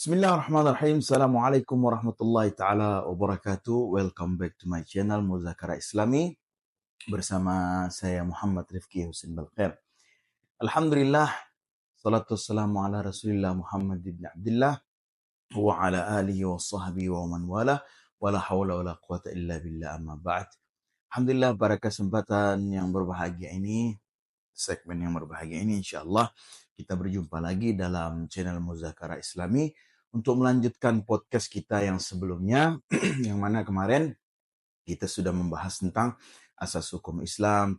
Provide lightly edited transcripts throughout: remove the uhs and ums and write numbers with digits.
Bismillahirrahmanirrahim. Assalamualaikum warahmatullahi taala wabarakatuh. Welcome back to my channel Muzakara Islami bersama saya Muhammad Rifki Husin Balkhair. Alhamdulillah, salatu wassalamu ala Rasulillah Muhammad ibn Abdullah wa ala alihi wa sahbihi wa man wala wala hawla wala quwata illa billah amma ba'd. Alhamdulillah, pada kesempatan yang berbahagia ini, segmen yang berbahagia ini, insyaallah kita berjumpa lagi dalam channel Muzakara Islami untuk melanjutkan podcast kita yang sebelumnya, yang mana kemarin kita sudah membahas tentang asas hukum Islam,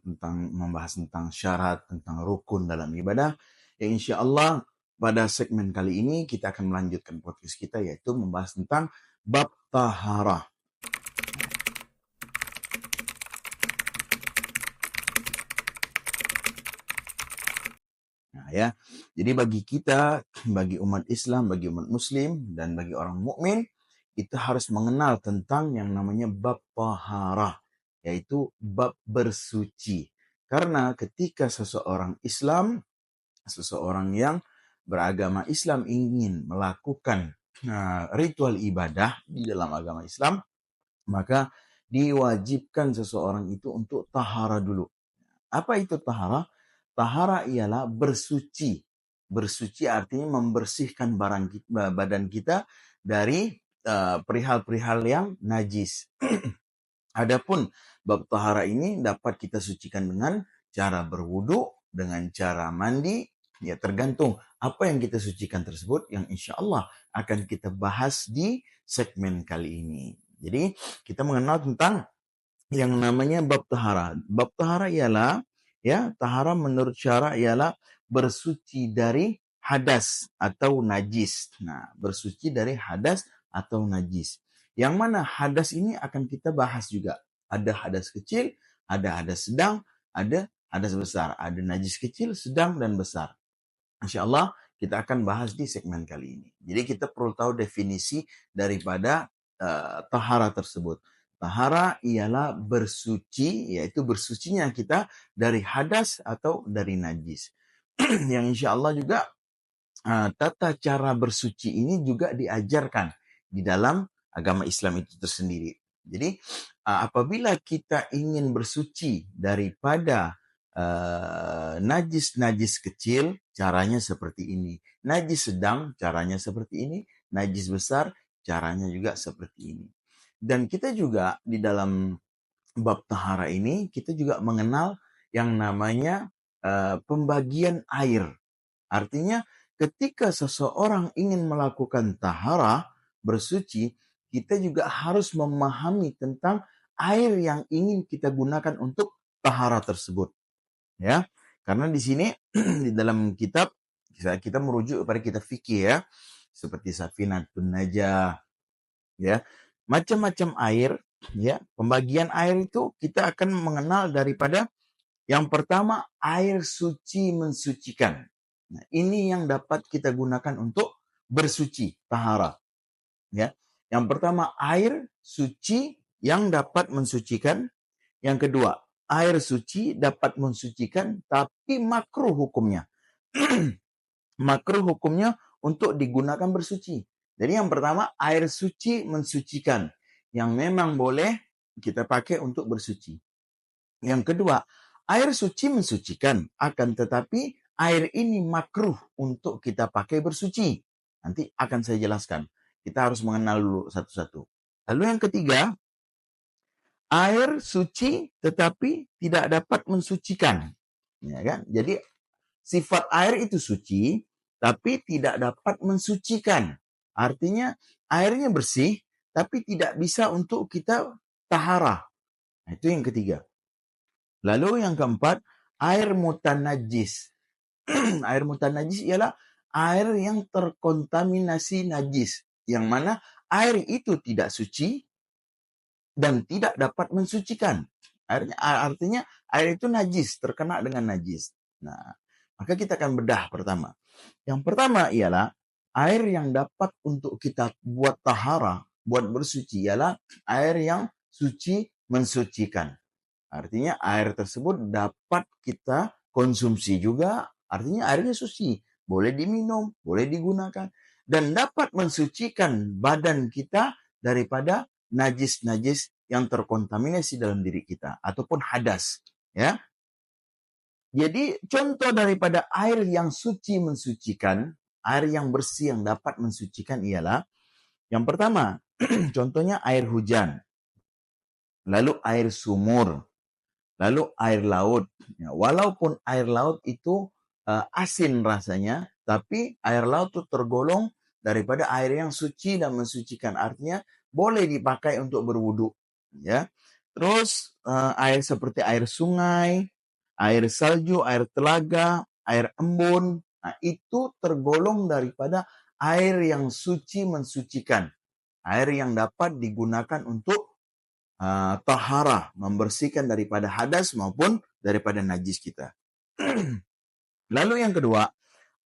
membahas tentang syarat, tentang rukun dalam ibadah. Yang insya Allah pada segmen kali ini kita akan melanjutkan podcast kita, yaitu membahas tentang bab taharah. Nah ya, jadi bagi kita, bagi umat Islam, bagi umat Muslim, dan bagi orang mukmin, kita harus mengenal tentang yang namanya bab taharah, yaitu bab bersuci. Karena ketika seseorang Islam, seseorang yang beragama Islam ingin melakukan ritual ibadah di dalam agama Islam, maka diwajibkan seseorang itu untuk taharah dulu. Apa itu taharah? Tahara ialah bersuci. Bersuci artinya membersihkan badan kita dari perihal-perihal yang najis. Adapun bab tahara ini dapat kita sucikan dengan cara berwudu, dengan cara mandi, ya tergantung apa yang kita sucikan tersebut, yang insya Allah akan kita bahas di segmen kali ini. Jadi kita mengenal tentang yang namanya bab tahara. Bab tahara ialah, ya, tahara menurut syara ialah bersuci dari hadas atau najis. Nah, bersuci dari hadas atau najis. Yang mana hadas ini akan kita bahas juga. Ada hadas kecil, ada hadas sedang, ada hadas besar. Ada najis kecil, sedang, dan besar. Insya Allah kita akan bahas di segmen kali ini. Jadi kita perlu tahu definisi daripada tahara tersebut. Tahara ialah bersuci, yaitu bersucinya kita dari hadas atau dari najis. Yang insya Allah juga tata cara bersuci ini juga diajarkan di dalam agama Islam itu tersendiri. Jadi apabila kita ingin bersuci daripada najis-najis kecil, caranya seperti ini. Najis sedang, caranya seperti ini. Najis besar, caranya juga seperti ini. Dan kita juga di dalam bab tahara ini, kita juga mengenal yang namanya pembagian air. Artinya ketika seseorang ingin melakukan tahara, bersuci, kita juga harus memahami tentang air yang ingin kita gunakan untuk tahara tersebut. Ya, karena di sini di dalam kitab kita merujuk kepada kitab fikih, ya, seperti Safinatun Najah, ya, macam-macam air, ya. Pembagian air itu kita akan mengenal daripada yang pertama, air suci mensucikan. Nah, ini yang dapat kita gunakan untuk bersuci, tahara, ya. Yang pertama, air suci yang dapat mensucikan. Yang kedua, air suci dapat mensucikan tapi makruh hukumnya. Makruh hukumnya untuk digunakan bersuci. Jadi yang pertama, air suci mensucikan, yang memang boleh kita pakai untuk bersuci. Yang kedua, air suci mensucikan, akan tetapi air ini makruh untuk kita pakai bersuci. Nanti akan saya jelaskan. Kita harus mengenal dulu satu-satu. Lalu yang ketiga, air suci tetapi tidak dapat mensucikan. Ya kan? Jadi sifat air itu suci, tapi tidak dapat mensucikan. Artinya airnya bersih, tapi tidak bisa untuk kita tahara. Nah, itu yang ketiga. Lalu yang keempat, air mutanajis. Air mutanajis ialah air yang terkontaminasi najis, yang mana air itu tidak suci dan tidak dapat mensucikan. Artinya air itu najis, terkena dengan najis. Nah, maka kita akan bedah pertama. Yang pertama ialah air yang dapat untuk kita buat tahara, buat bersuci, ialah air yang suci mensucikan. Artinya air tersebut dapat kita konsumsi juga, artinya airnya suci, boleh diminum, boleh digunakan. dan dapat mensucikan badan kita daripada najis-najis yang terkontaminasi dalam diri kita ataupun hadas, ya. Jadi contoh daripada air yang suci mensucikan, air yang bersih yang dapat mensucikan ialah yang pertama, contohnya air hujan, lalu air sumur, lalu air laut. Ya, walaupun air laut itu asin rasanya, tapi air laut itu tergolong daripada air yang suci dan mensucikan. Artinya boleh dipakai untuk berwudu. Ya. Terus air seperti air sungai, air salju, air telaga, air embun, nah, itu tergolong daripada air yang suci mensucikan. Air yang dapat digunakan untuk tahara, membersihkan daripada hadas maupun daripada najis kita. Lalu yang kedua,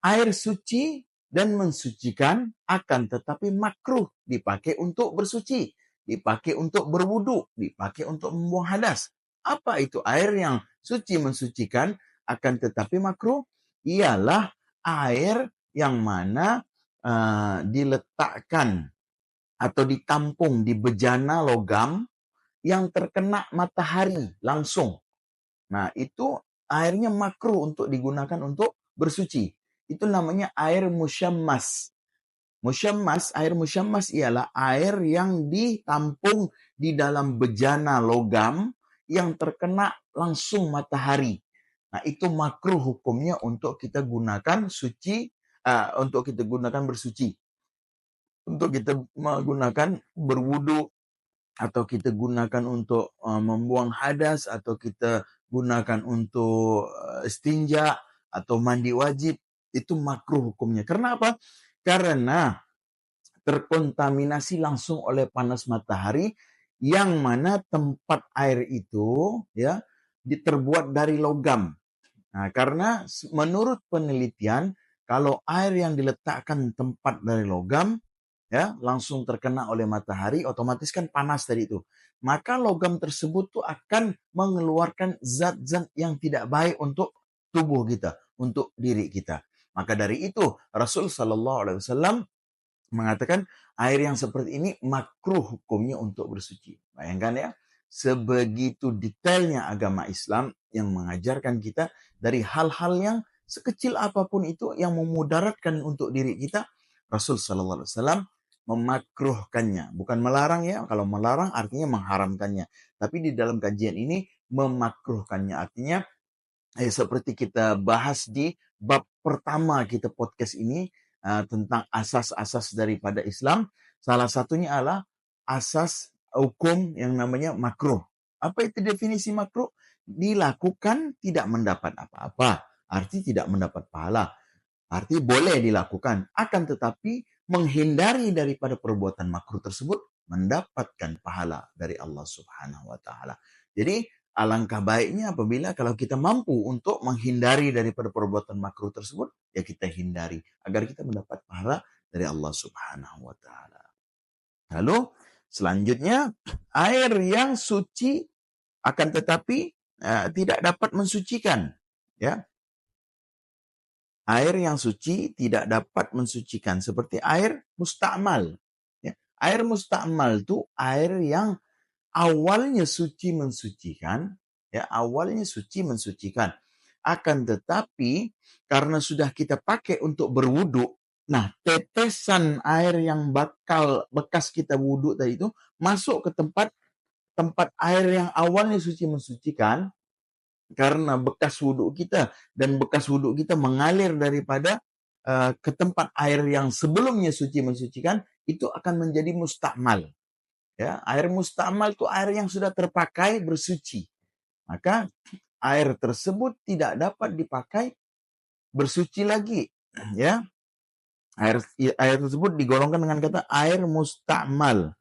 air suci dan mensucikan akan tetapi makruh dipakai untuk bersuci, dipakai untuk berwudu, dipakai untuk membuang hadas. Apa itu air yang suci mensucikan akan tetapi makruh? Ialah air yang mana diletakkan atau ditampung di bejana logam yang terkena matahari langsung. Nah, itu airnya makruh untuk digunakan untuk bersuci. Itu namanya air musyammas. Air musyammas ialah air yang ditampung di dalam bejana logam yang terkena langsung matahari. Nah, itu makruh hukumnya untuk kita gunakan suci, untuk kita gunakan bersuci. Untuk kita menggunakan berwudu, atau kita gunakan untuk membuang hadas, atau kita gunakan untuk istinja atau mandi wajib, itu makruh hukumnya. Karena apa? Karena terkontaminasi langsung oleh panas matahari yang mana tempat air itu ya terbuat dari logam. Nah, karena menurut penelitian kalau air yang diletakkan tempat dari logam ya langsung terkena oleh matahari, otomatis kan panas tadi itu. Maka logam tersebut tuh akan mengeluarkan zat-zat yang tidak baik untuk tubuh kita, untuk diri kita. Maka dari itu Rasul Shallallahu Alaihi Wasallam mengatakan air yang seperti ini makruh hukumnya untuk bersuci. Bayangkan ya, sebegitu detailnya agama Islam yang mengajarkan kita dari hal-hal yang sekecil apapun itu yang memudaratkan untuk diri kita. Rasul Shallallahu Alaihi Wasallam memakruhkannya, bukan melarang ya. Kalau melarang artinya mengharamkannya. Tapi di dalam kajian ini memakruhkannya, artinya seperti kita bahas di bab pertama kita podcast ini tentang asas-asas daripada Islam. Salah satunya adalah asas hukum yang namanya makruh. Apa itu definisi makruh? Dilakukan tidak mendapat apa-apa. Arti tidak mendapat pahala. Arti boleh dilakukan. Akan tetapi menghindari daripada perbuatan makruh tersebut mendapatkan pahala dari Allah Subhanahu wa taala. Jadi alangkah baiknya apabila kalau kita mampu untuk menghindari daripada perbuatan makruh tersebut, ya kita hindari agar kita mendapat pahala dari Allah Subhanahu wa taala. Lalu selanjutnya air yang suci akan tetapi tidak dapat mensucikan, ya. Air yang suci tidak dapat mensucikan seperti air musta'mal, ya. Air musta'mal itu air yang awalnya suci mensucikan, ya, awalnya suci mensucikan. Akan tetapi karena sudah kita pakai untuk berwudu, nah tetesan air yang bakal bekas kita wudu tadi itu masuk ke tempat air yang awalnya suci mensucikan karena bekas wudu kita dan bekas wudu kita mengalir daripada ke tempat air yang sebelumnya suci mensucikan, itu akan menjadi mustakmal. Ya, air mustamal itu air yang sudah terpakai bersuci. Maka air tersebut tidak dapat dipakai bersuci lagi. Ya, air tersebut digolongkan dengan kata air mustamal.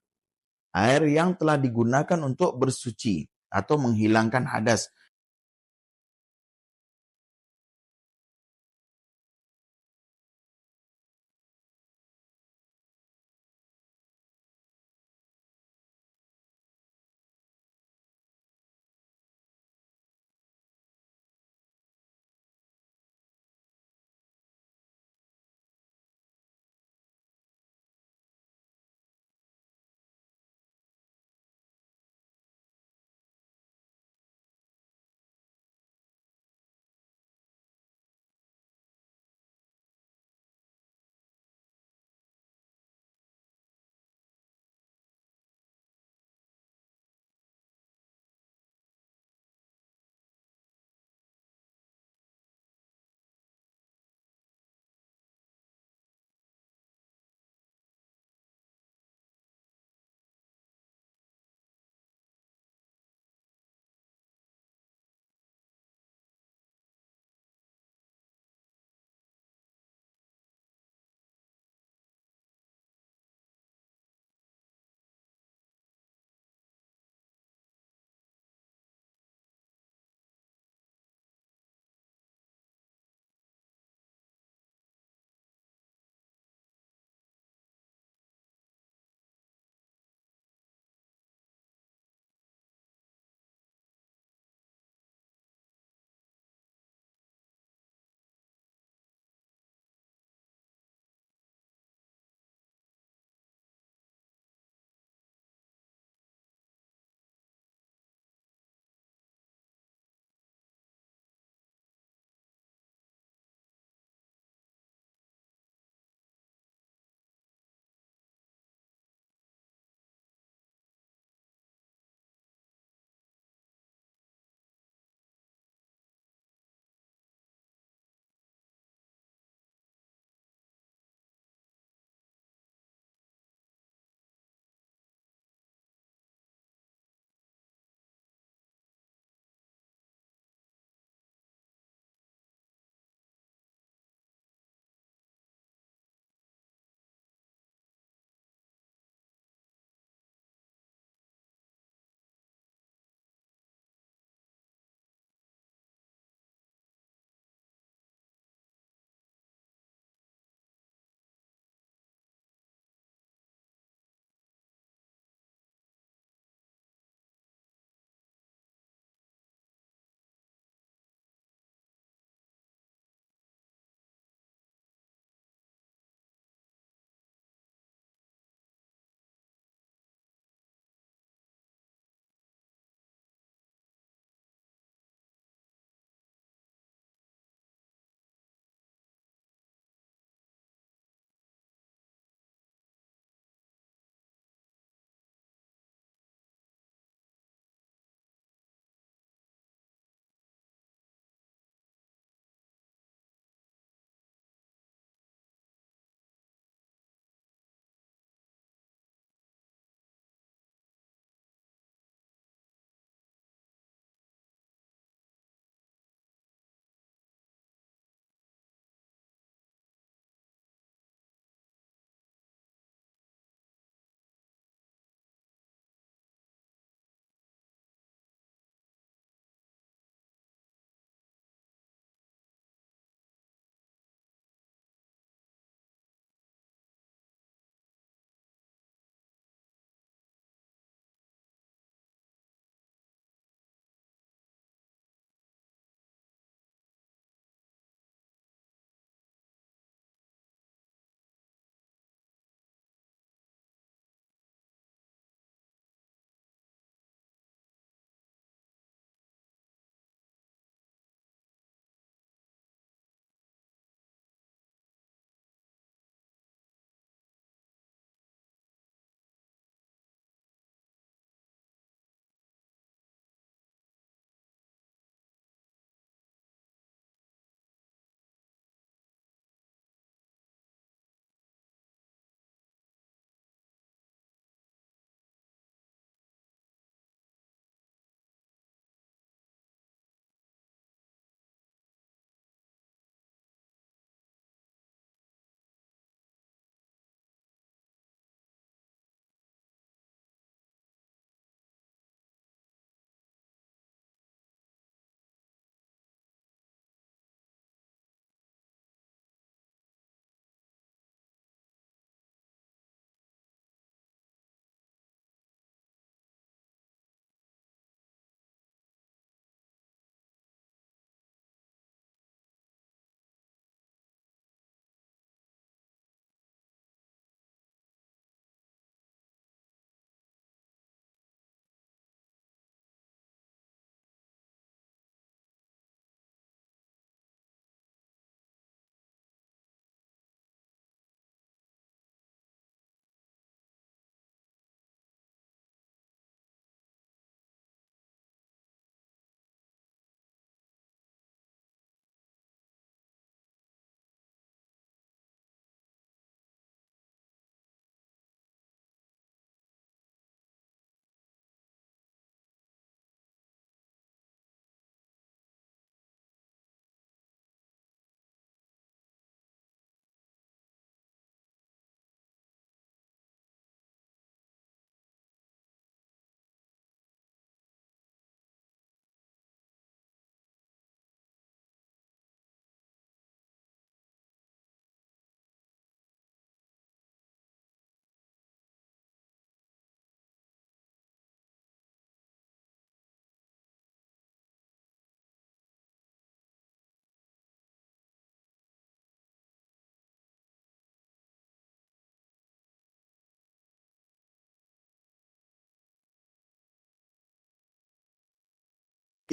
Air yang telah digunakan untuk bersuci atau menghilangkan hadas.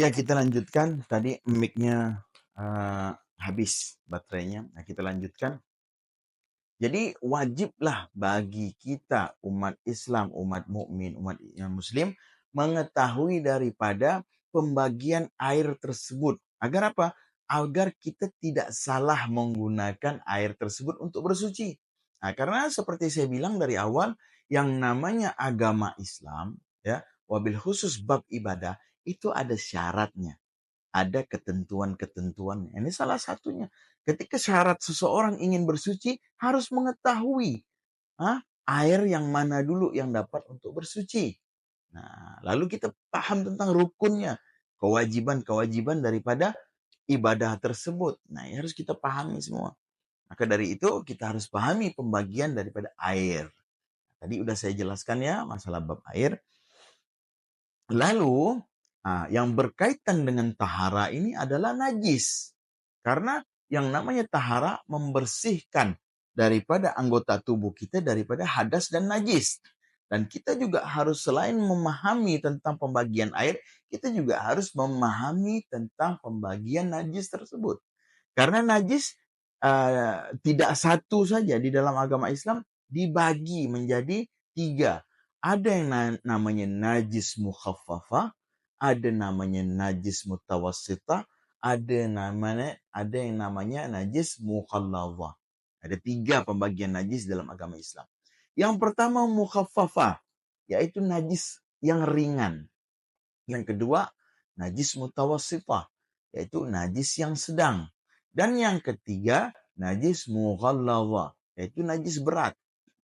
Ya, kita lanjutkan. Tadi mic-nya habis baterainya. Nah, kita lanjutkan. Jadi wajiblah bagi kita umat Islam, umat mukmin, umat yang muslim mengetahui daripada pembagian air tersebut. Agar apa? Agar kita tidak salah menggunakan air tersebut untuk bersuci. Nah, karena seperti saya bilang dari awal, yang namanya agama Islam, ya, wabil khusus bab ibadah, itu ada syaratnya, ada ketentuan-ketentuannya. Ini salah satunya. Ketika syarat seseorang ingin bersuci, harus mengetahui air yang mana dulu yang dapat untuk bersuci. Nah, lalu kita paham tentang rukunnya, kewajiban-kewajiban daripada ibadah tersebut. Nah, ini harus kita pahami semua. Maka dari itu kita harus pahami pembagian daripada air. Tadi udah saya jelaskan ya masalah bab air. Lalu, yang berkaitan dengan tahara ini adalah najis. Karena yang namanya tahara membersihkan daripada anggota tubuh kita daripada hadas dan najis. Dan kita juga harus selain memahami tentang pembagian air, kita juga harus memahami tentang pembagian najis tersebut. Karena najis tidak satu saja di dalam agama Islam, dibagi menjadi 3. Ada yang namanya najis mukhaffafah, ada namanya najis mutawassithah, ada yang namanya najis mughalladhah. Ada 3 pembagian najis dalam agama Islam. Yang pertama mukhaffafah, yaitu najis yang ringan. Yang kedua, najis mutawassithah, yaitu najis yang sedang. Dan yang ketiga, najis mughalladhah, yaitu najis berat.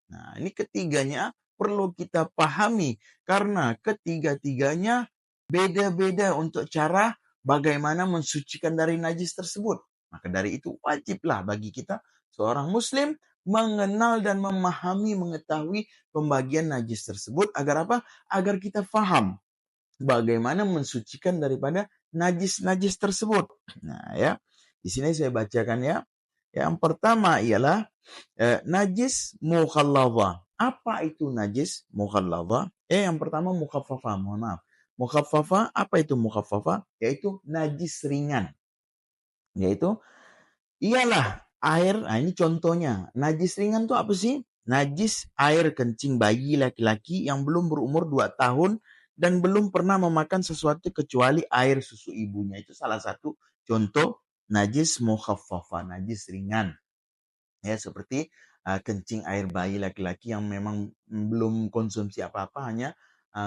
Nah, ini ketiganya perlu kita pahami karena ketiga-tiganya beda-beda untuk cara bagaimana mensucikan dari najis tersebut. Maka dari itu wajiblah bagi kita seorang muslim mengenal dan memahami, mengetahui pembagian najis tersebut agar apa? Agar kita paham bagaimana mensucikan daripada najis-najis tersebut. Nah, ya. Di sini saya bacakan ya. Yang pertama ialah najis mukhalladhah. Apa itu najis mukhalladhah? Yang pertama mukhaffafah, mohon maaf. Mukhaffafah, apa itu mukhaffafah? Yaitu najis ringan. Yaitu ialah air, ini contohnya. Najis ringan itu apa sih? Najis air kencing bayi laki-laki yang belum berumur 2 tahun dan belum pernah memakan sesuatu kecuali air susu ibunya. Itu salah satu contoh najis mukhaffafah, najis ringan. Ya, seperti kencing air bayi laki-laki yang memang belum konsumsi apa-apa, hanya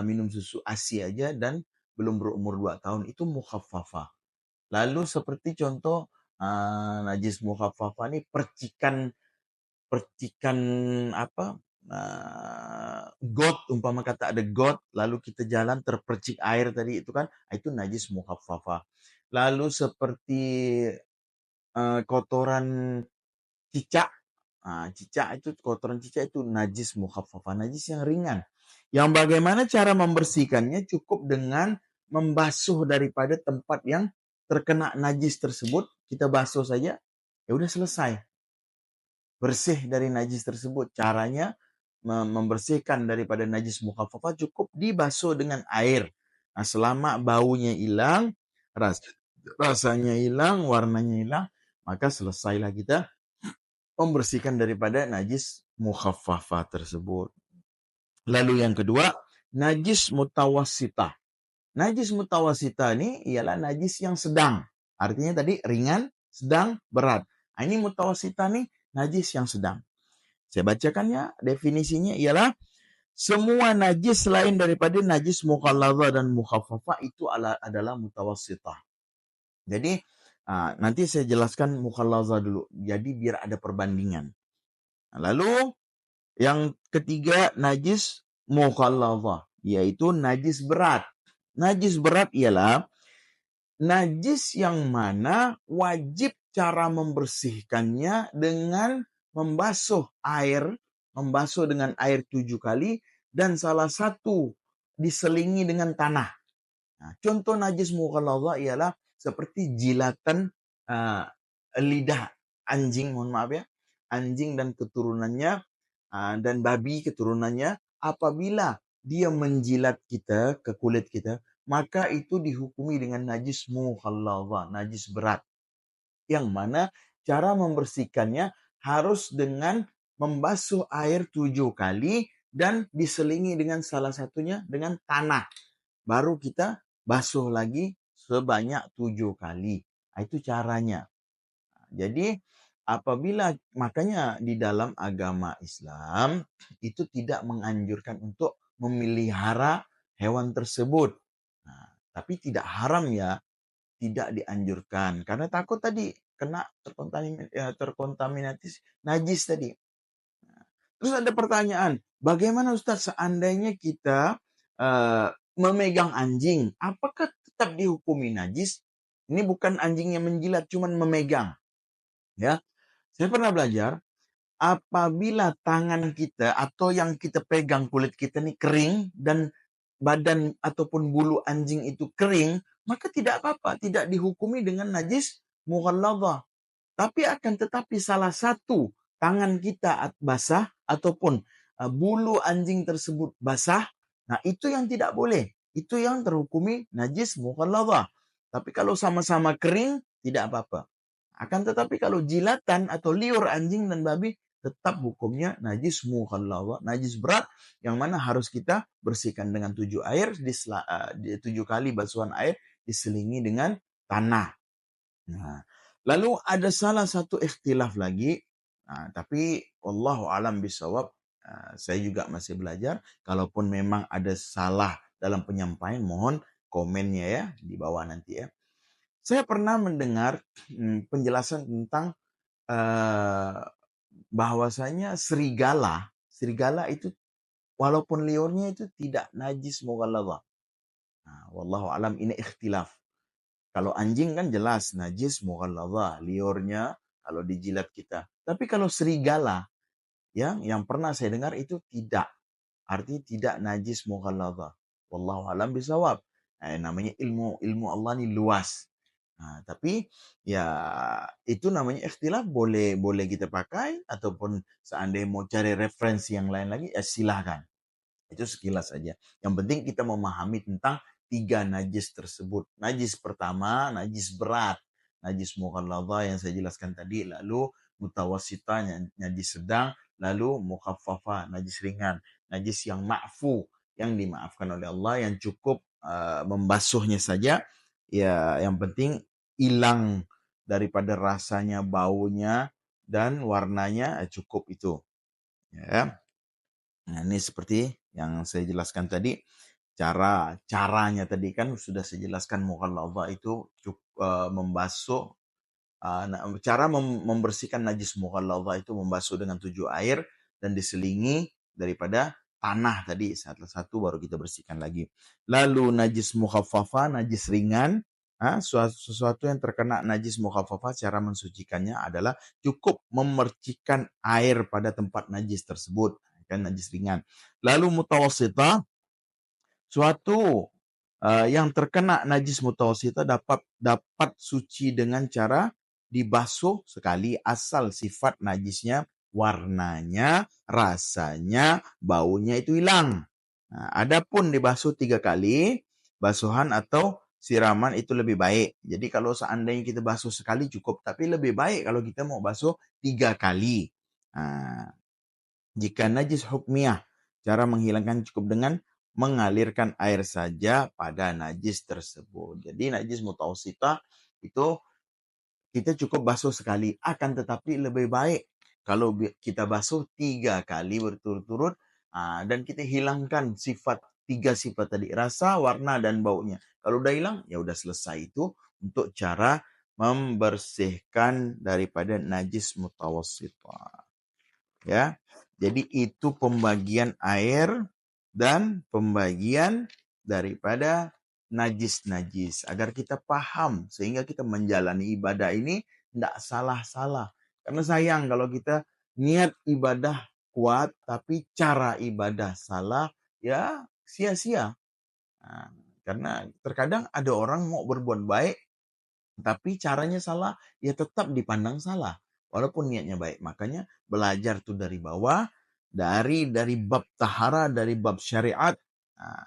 minum susu ASI aja dan belum berumur 2 tahun, itu mukhaffafah. Lalu seperti contoh najis mukhaffafah ini percikan apa, got, umpama kata ada got, lalu kita jalan terpercik air tadi itu kan, itu najis mukhaffafah. Lalu seperti kotoran cicak, kotoran cicak itu najis mukhaffafah, najis yang ringan. Yang bagaimana cara membersihkannya? Cukup dengan membasuh daripada tempat yang terkena najis tersebut, kita basuh saja, ya udah selesai. Bersih dari najis tersebut. Caranya membersihkan daripada najis mukhaffafah cukup dibasuh dengan air. Nah, selama baunya hilang, rasanya hilang, warnanya hilang, maka selesailah kita membersihkan daripada najis mukhaffafah tersebut. Lalu yang kedua, najis mutawassithah. Najis mutawassithah ini ialah najis yang sedang. Artinya tadi ringan, sedang, berat. Nah, ini mutawassithah nih najis yang sedang. Saya bacakannya, definisinya ialah semua najis selain daripada najis mughalladhah dan mukhaffafah itu adalah mutawassithah. Jadi nanti saya jelaskan mughalladhah dulu. Jadi biar ada perbandingan. Lalu yang ketiga najis mughalladhah, yaitu najis berat. Najis berat ialah najis yang mana wajib cara membersihkannya dengan membasuh dengan air 7 kali dan salah satu diselingi dengan tanah. Nah, contoh najis mughalladhah ialah seperti jilatan lidah anjing, mohon maaf ya, anjing dan keturunannya dan babi keturunannya, apabila dia menjilat kita ke kulit kita, maka itu dihukumi dengan najis mughalladhah, najis berat. Yang mana cara membersihkannya harus dengan membasuh air 7 kali dan diselingi dengan salah satunya dengan tanah. Baru kita basuh lagi sebanyak 7 kali. Itu caranya. Jadi apabila makanya di dalam agama Islam itu tidak menganjurkan untuk memelihara hewan tersebut. Nah, tapi tidak haram ya, tidak dianjurkan karena takut tadi kena terkontaminasi najis tadi. Terus ada pertanyaan, bagaimana Ustaz seandainya kita memegang anjing, apakah tetap dihukumi najis? Ini bukan anjing yang menjilat, cuman memegang. Ya, saya pernah belajar, apabila tangan kita atau yang kita pegang kulit kita ini kering dan badan ataupun bulu anjing itu kering, maka tidak apa-apa, tidak dihukumi dengan najis mughalladhah. Tapi akan tetapi salah satu tangan kita basah ataupun bulu anjing tersebut basah, nah itu yang tidak boleh. Itu yang terhukumi najis mughalladhah. Tapi kalau sama-sama kering, tidak apa-apa. Akan tetapi kalau jilatan atau liur anjing dan babi, tetap hukumnya najis mughalladhah, najis berat, yang mana harus kita bersihkan dengan 7 air, 7 kali basuhan air, diselingi dengan tanah. Nah, lalu ada salah satu ikhtilaf lagi, tapi wallahu alam bisawab, saya juga masih belajar. Kalaupun memang ada salah dalam penyampaian, mohon komennya ya di bawah nanti ya. Saya pernah mendengar penjelasan tentang bahwasanya serigala itu walaupun liurnya itu tidak najis mughalladhah. Nah, wallahu alam ini ikhtilaf. Kalau anjing kan jelas najis mughalladhah, liurnya kalau dijilat kita. Tapi kalau serigala yang pernah saya dengar itu tidak. Artinya tidak najis mughalladhah. Wallahu alam bisawab. Namanya ilmu Allah ini luas. Nah, tapi ya itu namanya ikhtilaf, boleh kita pakai ataupun seandainya mau cari referensi yang lain lagi ya silahkan. Itu sekilas saja. Yang penting kita memahami tentang 3 najis tersebut. Najis pertama, najis berat. Najis mughalladhah yang saya jelaskan tadi. Lalu mutawassithah, najis sedang. Lalu mukhaffafah, najis ringan. Najis yang ma'fu, yang dimaafkan oleh Allah, yang cukup membasuhnya saja. Ya, yang penting hilang daripada rasanya, baunya, dan warnanya cukup itu. Ya. Nah, ini seperti yang saya jelaskan tadi, caranya tadi kan sudah saya jelaskan, mughalladhah itu membasuh, cara membersihkan najis mughalladhah itu membasuh dengan 7 air dan diselingi daripada tanah tadi, satu baru kita bersihkan lagi. Lalu najis mukhaffafah, najis ringan, sesuatu yang terkena najis mukhaffafah, cara mensucikannya adalah cukup memercikkan air pada tempat najis tersebut, kan najis ringan. Lalu mutawassithah, suatu yang terkena najis mutawassithah dapat suci dengan cara dibasuh sekali asal sifat najisnya, warnanya, rasanya, baunya itu hilang. Nah, adapun dibasuh 3 kali, basuhan atau siraman itu lebih baik. Jadi kalau seandainya kita basuh sekali cukup, tapi lebih baik kalau kita mau basuh 3 kali. Nah, jika najis hukmiyah, cara menghilangkan cukup dengan mengalirkan air saja pada najis tersebut. Jadi najis mutawassithah itu kita cukup basuh sekali, akan tetapi lebih baik kalau kita basuh 3 kali berturut-turut, dan kita hilangkan 3 sifat tadi, rasa, warna, dan baunya. Kalau udah hilang, ya udah selesai. Itu untuk cara membersihkan daripada najis mutawassithah. Ya, jadi itu pembagian air dan pembagian daripada najis-najis, agar kita paham sehingga kita menjalani ibadah ini tidak salah-salah. Karena sayang kalau kita niat ibadah kuat tapi cara ibadah salah, ya sia-sia. Nah, karena terkadang ada orang mau berbuat baik tapi caranya salah, ya tetap dipandang salah walaupun niatnya baik. Makanya belajar tuh dari bawah, dari bab tahara, dari bab syariat,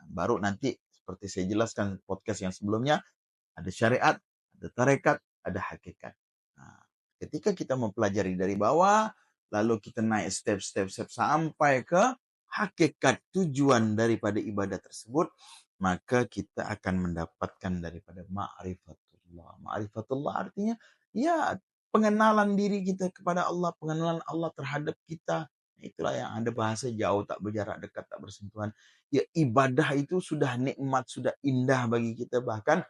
baru nanti Seperti saya jelaskan podcast yang sebelumnya, ada syariat, ada tarekat, ada hakikat. Nah, ketika kita mempelajari dari bawah, lalu kita naik step sampai ke hakikat tujuan daripada ibadah tersebut, maka kita akan mendapatkan daripada ma'rifatullah. Ma'rifatullah artinya ya pengenalan diri kita kepada Allah, pengenalan Allah terhadap kita. Itulah yang ada bahasa jauh tak berjarak, dekat tak bersentuhan. Ya ibadah itu sudah nikmat, sudah indah bagi kita. Bahkan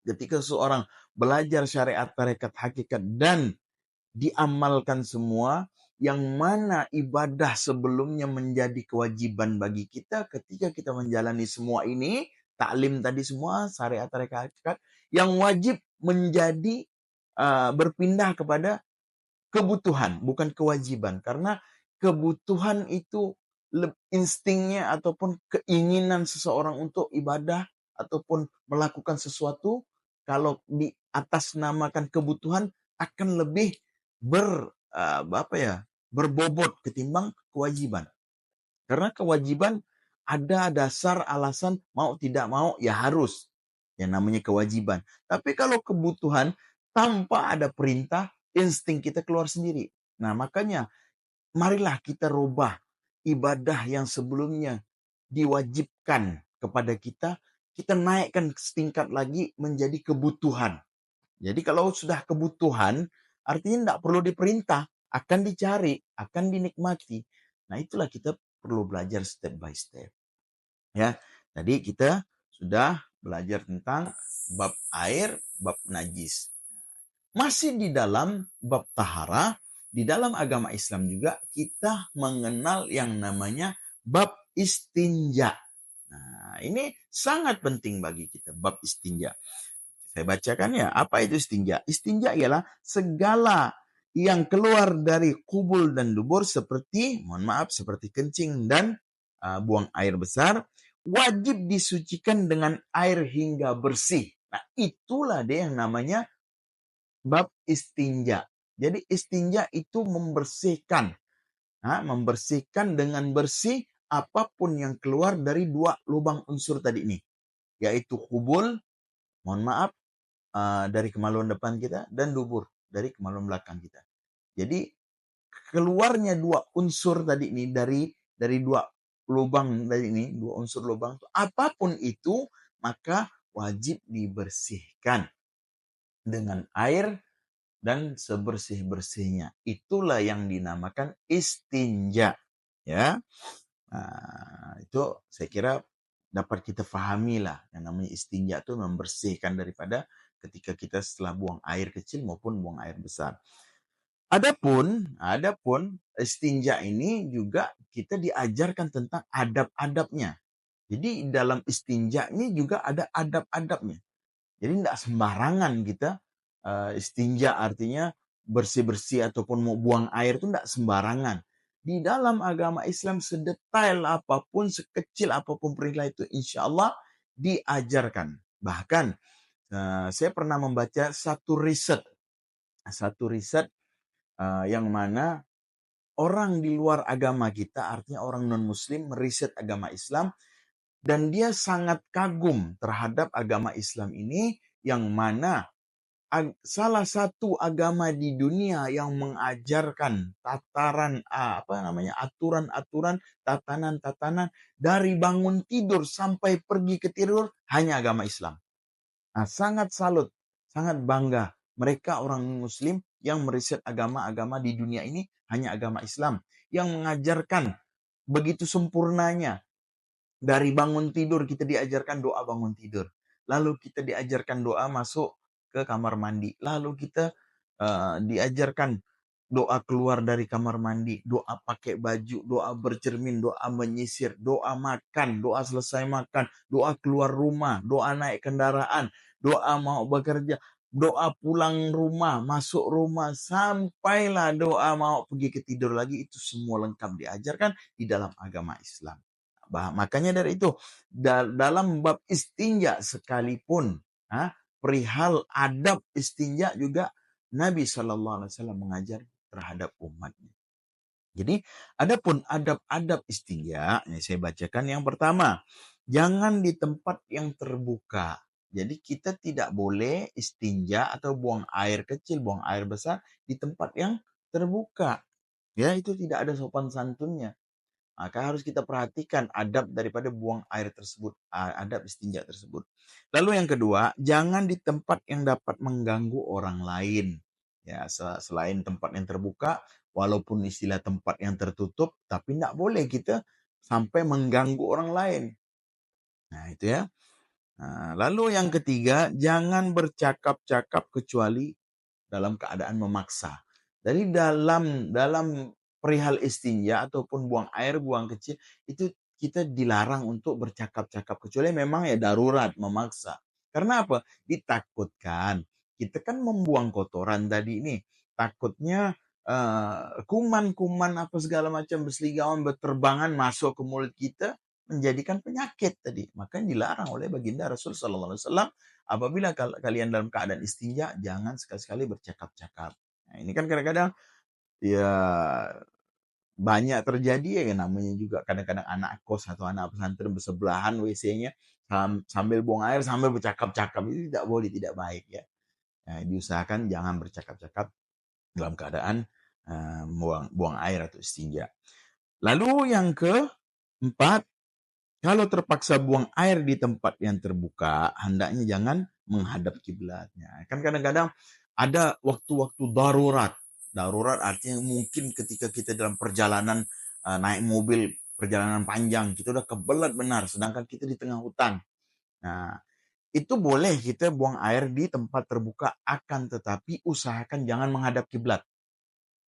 ketika seorang belajar syariat, tarekat, hakikat dan diamalkan semua, yang mana ibadah sebelumnya menjadi kewajiban bagi kita, ketika kita menjalani semua ini, taklim tadi semua, syariat, tarekat, hakikat, yang wajib menjadi berpindah kepada kebutuhan, bukan kewajiban. Karena kebutuhan itu instingnya ataupun keinginan seseorang untuk ibadah ataupun melakukan sesuatu, kalau di atas namakan kebutuhan akan lebih berbobot ketimbang kewajiban. Karena kewajiban ada dasar alasan mau tidak mau ya harus. Yang namanya kewajiban. Tapi kalau kebutuhan tanpa ada perintah, insting kita keluar sendiri. Nah, makanya marilah kita rubah ibadah yang sebelumnya diwajibkan kepada kita, kita naikkan setingkat lagi menjadi kebutuhan. Jadi kalau sudah kebutuhan, artinya tidak perlu diperintah, akan dicari, akan dinikmati. Nah, itulah kita perlu belajar step by step. Ya, tadi kita sudah belajar tentang bab air, bab najis. Masih di dalam bab tahara, di dalam agama Islam juga kita mengenal yang namanya bab istinja. Nah, ini sangat penting bagi kita, bab istinja. Saya bacakan ya, apa itu istinja? Istinja ialah segala yang keluar dari kubul dan dubur seperti, seperti kencing dan buang air besar, wajib disucikan dengan air hingga bersih. Nah, itulah dia yang namanya bab istinja. Jadi istinja itu membersihkan. Membersihkan dengan bersih apapun yang keluar dari dua lubang unsur tadi ini. Yaitu kubul, dari kemaluan depan kita, dan dubur, dari kemaluan belakang kita. Jadi keluarnya dua unsur tadi ini dari dua lubang tadi ini, dua unsur lubang, apapun itu, maka wajib dibersihkan dengan air dan sebersih-bersihnya. Itulah yang dinamakan istinja. Ya, itu saya kira dapat kita pahami lah. Yang namanya istinja itu membersihkan daripada ketika kita setelah buang air kecil maupun buang air besar. Adapun istinja ini juga kita diajarkan tentang adab-adabnya. Jadi dalam istinja ini juga ada adab-adabnya. Jadi tidak sembarangan kita istinja, artinya bersih-bersih ataupun mau buang air itu tidak sembarangan. Di dalam agama Islam sedetail apapun, sekecil apapun perintah itu insya Allah diajarkan. Bahkan saya pernah membaca satu riset yang mana orang di luar agama kita, artinya orang non-muslim meriset agama Islam, dan dia sangat kagum terhadap agama Islam ini, yang mana salah satu agama di dunia yang mengajarkan aturan-aturan, tatanan-tatanan dari bangun tidur sampai pergi ke tidur hanya agama Islam. Nah, sangat salut, sangat bangga mereka orang muslim yang meriset agama-agama di dunia ini hanya agama Islam yang mengajarkan begitu sempurnanya. Dari bangun tidur kita diajarkan doa bangun tidur. Lalu kita diajarkan doa masuk ke kamar mandi. Lalu kita diajarkan doa keluar dari kamar mandi, doa pakai baju, doa bercermin, doa menyisir, doa makan, doa selesai makan, doa keluar rumah, doa naik kendaraan, doa mau bekerja, doa pulang rumah, masuk rumah, sampailah doa mau pergi ke tidur lagi. Itu semua lengkap diajarkan di dalam agama Islam. Makanya dari itu, dalam bab istinja sekalipun, perihal adab istinja juga Nabi SAW mengajar terhadap umatnya. Jadi, adapun adab-adab istinja, saya bacakan yang pertama. jangan di tempat yang terbuka. Jadi kita tidak boleh istinja atau buang air kecil, buang air besar di tempat yang terbuka. Ya, itu tidak ada sopan santunnya. Maka harus kita perhatikan adab daripada buang air tersebut, adab istinja tersebut. Lalu yang kedua, jangan di tempat yang dapat mengganggu orang lain. Ya, selain tempat yang terbuka, walaupun istilah tempat yang tertutup, tapi tidak boleh kita sampai mengganggu orang lain. Nah, itu ya. Nah, lalu yang ketiga, jangan bercakap-cakap kecuali dalam keadaan memaksa. Jadi dalam perihal istinja ataupun buang air, buang kecil, itu kita dilarang untuk bercakap-cakap kecuali memang ya darurat, memaksa. Karena apa? Ditakutkan. Kita kan membuang kotoran tadi ini. Takutnya kuman-kuman apa segala macam berseligawan berterbangan masuk ke mulut kita menjadikan penyakit tadi. Maka dilarang oleh baginda Rasul sallallahu alaihi wasallam apabila kalian dalam keadaan istinja jangan sekali-sekali bercakap-cakap. Nah, ini kan kadang-kadang ya banyak terjadi ya namanya juga kadang-kadang anak kos atau anak pesantren bersebelahan WC-nya sambil buang air sambil bercakap-cakap itu tidak boleh, tidak baik ya. Nah, diusahakan jangan bercakap-cakap dalam keadaan buang air atau istinja. Lalu yang keempat, kalau terpaksa buang air di tempat yang terbuka, hendaknya jangan menghadap kiblatnya. Kan kadang-kadang ada waktu-waktu darurat. Darurat artinya mungkin ketika kita dalam perjalanan naik mobil, perjalanan panjang, kita udah kebelet benar, sedangkan kita di tengah hutan. Nah, itu boleh kita buang air di tempat terbuka, akan tetapi usahakan jangan menghadap kiblat.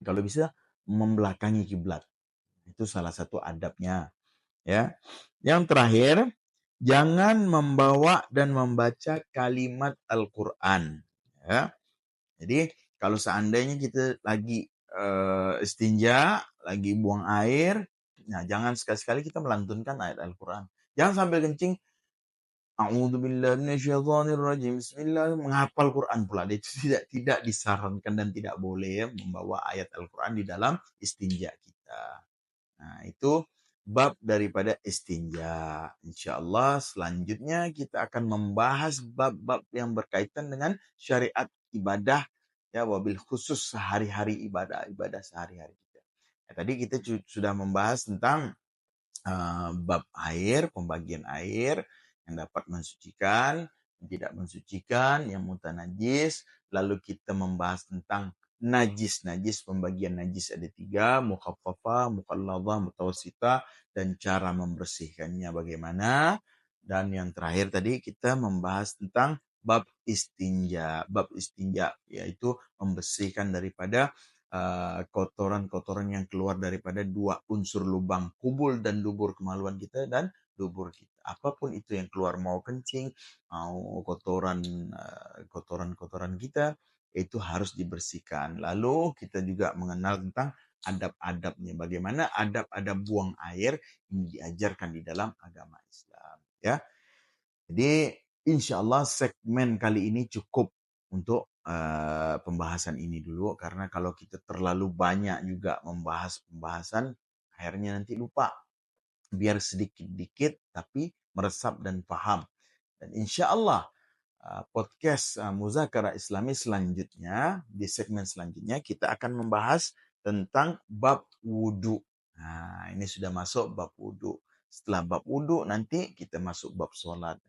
Kalau bisa membelakangi kiblat. Itu salah satu adabnya. Ya. Yang terakhir, jangan membawa dan membaca kalimat Al-Quran. Ya. Jadi kalau seandainya kita lagi istinja, lagi buang air, nah jangan sekali-sekali kita melantunkan ayat Al-Quran. Jangan sambil kencing, A'udzubillahi minasyaitonirrajim. Bismillah, menghafal Quran pula. Itu tidak disarankan dan tidak boleh ya, membawa ayat Al-Quran di dalam istinja kita. Nah, itu bab daripada istinja. InsyaAllah selanjutnya kita akan membahas bab-bab yang berkaitan dengan syariat ibadah, ya, wabil khusus sehari-hari ibadah sehari-hari kita. Ya, tadi kita sudah membahas tentang bab air, pembagian air yang dapat mensucikan, yang tidak mensucikan, yang mutanajis. Lalu kita membahas tentang najis, pembagian najis ada 3, mukhaffafah, mukhalladhah, mutawassithah, dan cara membersihkannya bagaimana. Dan yang terakhir tadi kita membahas tentang bab istinja. Bab istinja yaitu membersihkan daripada kotoran-kotoran yang keluar daripada 2 unsur lubang kubul dan dubur kemaluan kita dan dubur kita. Apapun itu yang keluar, mau kencing, mau kotoran kita, itu harus dibersihkan. Lalu kita juga mengenal tentang adab-adabnya. Bagaimana adab-adab buang air yang diajarkan di dalam agama Islam. Ya. Jadi insya Allah segmen kali ini cukup untuk pembahasan ini dulu. Karena kalau kita terlalu banyak juga membahas pembahasan, akhirnya nanti lupa. Biar sedikit-dikit tapi meresap dan paham. Dan insya Allah podcast Muzakara Islami selanjutnya, di segmen selanjutnya kita akan membahas tentang bab wudhu. Nah, ini sudah masuk bab wudhu. Setelah bab wudhu nanti kita masuk bab sholat.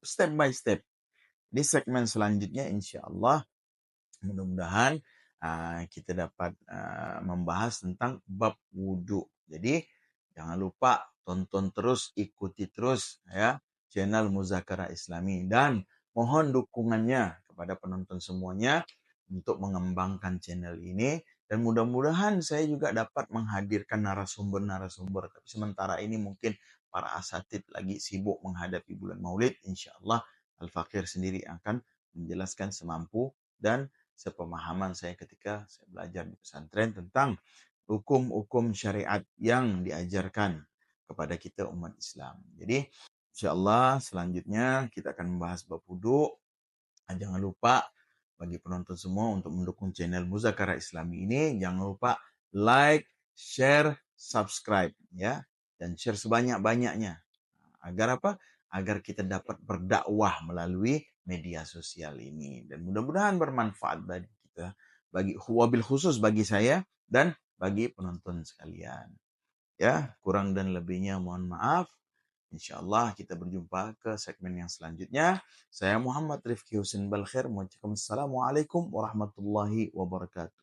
Step by step. Di segmen selanjutnya insya Allah mudah-mudahan kita dapat membahas tentang bab wudhu. Jadi jangan lupa tonton terus, ikuti terus ya channel Muzakara Islami, dan mohon dukungannya kepada penonton semuanya untuk mengembangkan channel ini, dan mudah-mudahan saya juga dapat menghadirkan narasumber-narasumber. Tapi sementara ini mungkin para asatid lagi sibuk menghadapi bulan Maulid. Insya Allah Al-Fakir sendiri akan menjelaskan semampu dan sepemahaman saya ketika saya belajar di pesantren tentang hukum-hukum syariat yang diajarkan kepada kita umat Islam. Jadi insyaallah selanjutnya kita akan membahas bab wudu. Jangan lupa bagi penonton semua untuk mendukung channel Muzakara Islami ini, jangan lupa like, share, subscribe ya, dan share sebanyak-banyaknya Agar apa? Agar kita dapat berdakwah melalui media sosial ini. Dan mudah-mudahan bermanfaat bagi kita, bagi wabil khusus bagi saya dan bagi penonton sekalian. Ya, kurang dan lebihnya mohon maaf. Insyaallah kita berjumpa ke segmen yang selanjutnya. Saya Muhammad Rifki Husin Balkhair. Assalamualaikum warahmatullahi wabarakatuh.